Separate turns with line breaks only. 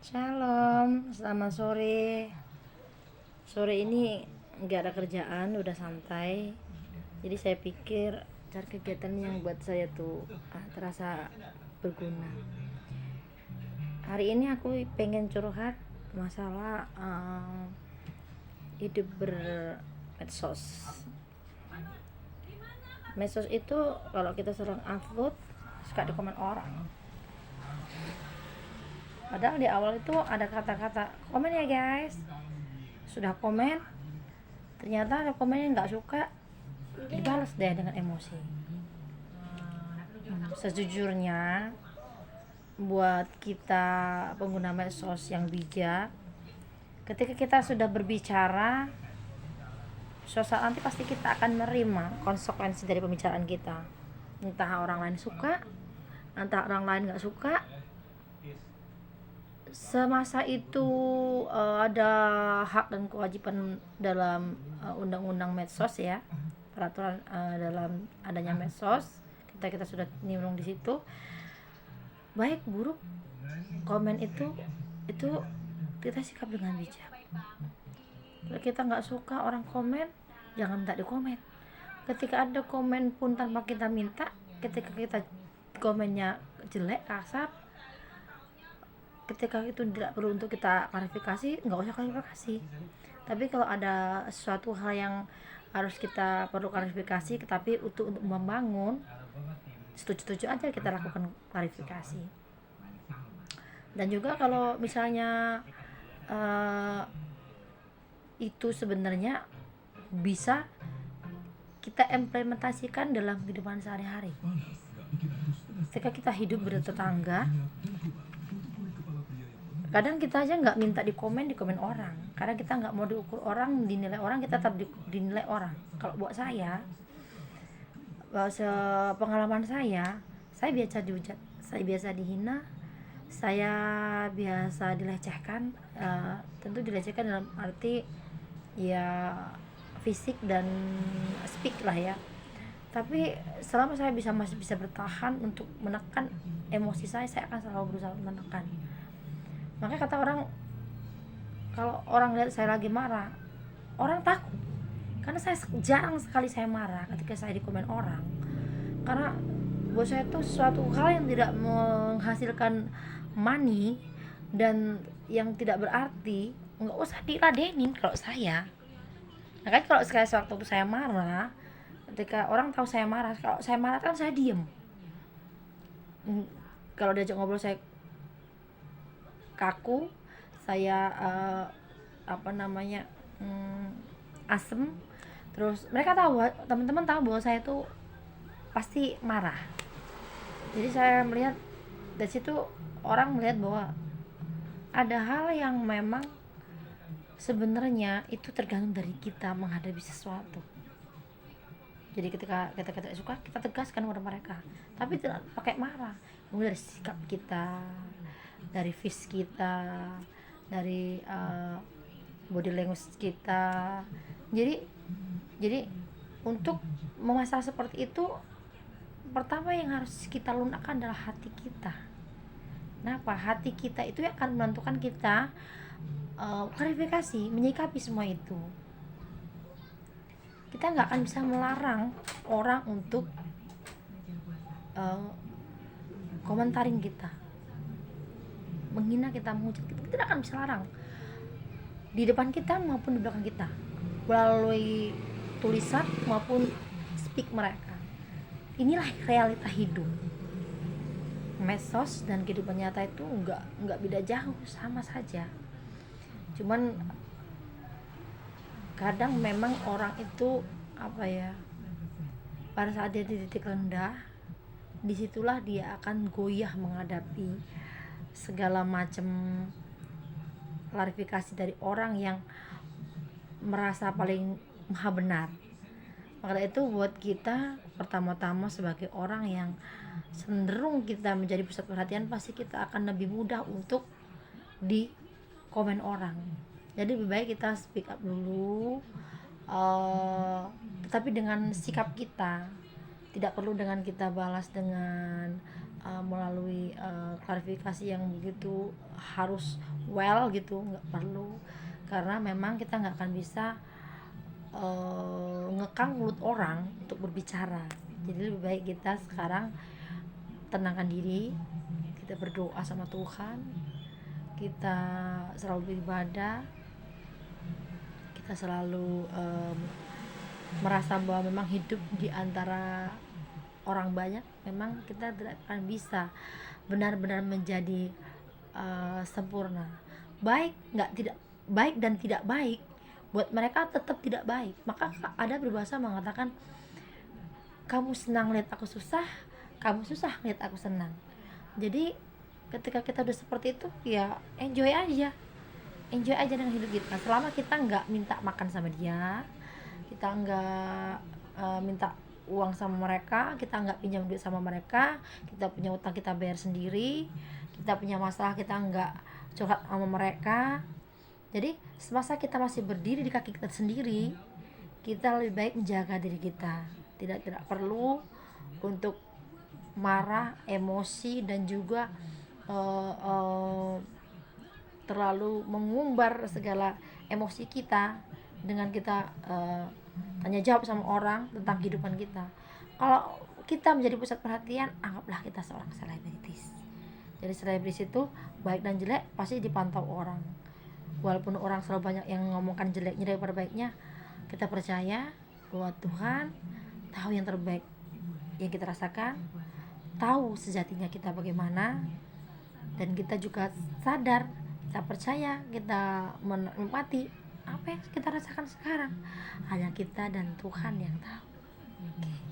Shalom, selamat sore. Sore ini nggak ada kerjaan, udah santai. Jadi saya pikir cari kegiatan yang buat saya tuh terasa berguna. Hari ini aku pengen curhat masalah hidup bermedsos. Medsos itu kalau kita sering upload suka di komen orang. Padahal di awal itu ada kata-kata komen ya guys. Sudah komen, ternyata ada komen yang nggak suka, dibalas deh dengan emosi. Sejujurnya buat kita pengguna medsos yang bijak, ketika kita sudah berbicara, suatu saat nanti pasti kita akan menerima konsekuensi dari pembicaraan kita. Entah orang lain suka, entah orang lain nggak suka. Semasa itu ada hak dan kewajiban dalam undang-undang medsos ya, peraturan dalam adanya medsos. Kita sudah nimbrung di situ, baik buruk komen itu kita sikap dengan bijak. Kalau kita nggak suka orang komen, jangan tak di komen. Ketika ada komen pun tanpa kita minta, ketika kita komennya jelek, kasar, ketika itu tidak perlu untuk kita klarifikasi, nggak usah klarifikasi. Tapi kalau ada suatu hal yang harus kita perlu klarifikasi, tapi untuk membangun, setuju-setuju aja kita lakukan klarifikasi. Dan juga kalau misalnya itu sebenarnya bisa kita implementasikan dalam kehidupan sehari-hari. Ketika kita hidup bertetangga, kadang kita aja nggak minta di komen orang, karena kita nggak mau diukur orang, dinilai orang, kita tetap dinilai orang. Kalau buat saya, sepengalaman saya biasa dihujat, saya biasa dihina, saya biasa dilecehkan. Tentu dilecehkan dalam arti ya fisik dan speak lah ya. Tapi selama saya masih bisa bertahan untuk menekan emosi saya akan selalu berusaha menekan. Makanya kata orang, kalau orang lihat saya lagi marah, orang takut. Karena saya jarang sekali saya marah ketika saya di komen orang. Karena buat saya itu suatu hal yang tidak menghasilkan money dan yang tidak berarti, nggak usah diladenin kalau saya. Nah kan kalau sekali waktu itu saya marah, ketika orang tahu saya marah, kalau saya marah kan saya diem. Kalau diajak ngobrol saya kaku, saya asem. Terus mereka tahu, teman-teman tahu bahwa saya tuh pasti marah. Jadi saya melihat dari situ, orang melihat bahwa ada hal yang memang sebenarnya itu tergantung dari kita menghadapi sesuatu. Jadi ketika kita tidak suka, kita tegaskan kepada mereka, tapi tidak pakai marah. Mulai dari sikap kita, dari face kita, dari body language kita. Jadi untuk memasak seperti itu, pertama yang harus kita lunakkan adalah hati kita. Kenapa? Hati kita itu yang akan menentukan kita klarifikasi, menyikapi semua itu. Kita nggak akan bisa melarang orang untuk komentarin kita, menghina kita, menghujat kita tidak akan bisa larang di depan kita maupun di belakang kita, melalui tulisan maupun speak mereka. Inilah realita hidup. Medsos dan kehidupan nyata itu nggak beda jauh, sama saja. Cuman kadang memang orang itu pada saat dia di titik rendah, disitulah dia akan goyah menghadapi segala macam klarifikasi dari orang yang merasa paling maha benar. Maka itu buat kita, pertama-tama sebagai orang yang cenderung kita menjadi pusat perhatian, pasti kita akan lebih mudah untuk di komen orang. Jadi lebih baik kita speak up dulu, tetapi dengan sikap kita. Tidak perlu dengan kita balas dengan melalui klarifikasi yang begitu harus well gitu, nggak perlu, karena memang kita nggak akan bisa ngekang mulut orang untuk berbicara. Jadi lebih baik kita sekarang tenangkan diri, kita berdoa sama Tuhan, kita selalu beribadah, kita selalu merasa bahwa memang hidup di antara orang banyak, memang kita tidak akan bisa benar-benar menjadi sempurna. Baik nggak tidak baik dan tidak baik buat mereka tetap tidak baik. Maka ada berbahasa mengatakan, kamu senang lihat aku susah, kamu susah lihat aku senang. Jadi ketika kita udah seperti itu, ya enjoy aja dengan hidup kita. Selama kita nggak minta makan sama dia, kita nggak minta uang sama mereka, kita nggak pinjam duit sama mereka, kita punya utang kita bayar sendiri, kita punya masalah kita nggak curhat sama mereka. Jadi semasa kita masih berdiri di kaki kita sendiri, kita lebih baik menjaga diri kita. Tidak perlu untuk marah, emosi, dan juga terlalu mengumbar segala emosi kita dengan kita tanya jawab sama orang tentang kehidupan kita. Kalau kita menjadi pusat perhatian, anggaplah kita seorang selebritis. Jadi selebritis itu baik dan jelek pasti dipantau orang. Walaupun orang selalu banyak yang ngomongkan jeleknya daripada baiknya, kita percaya bahwa Tuhan tahu yang terbaik yang kita rasakan, tahu sejatinya kita bagaimana, dan kita juga sadar, kita percaya, kita menikmati apa yang kita rasakan sekarang. Hanya kita dan Tuhan yang tahu. Oke.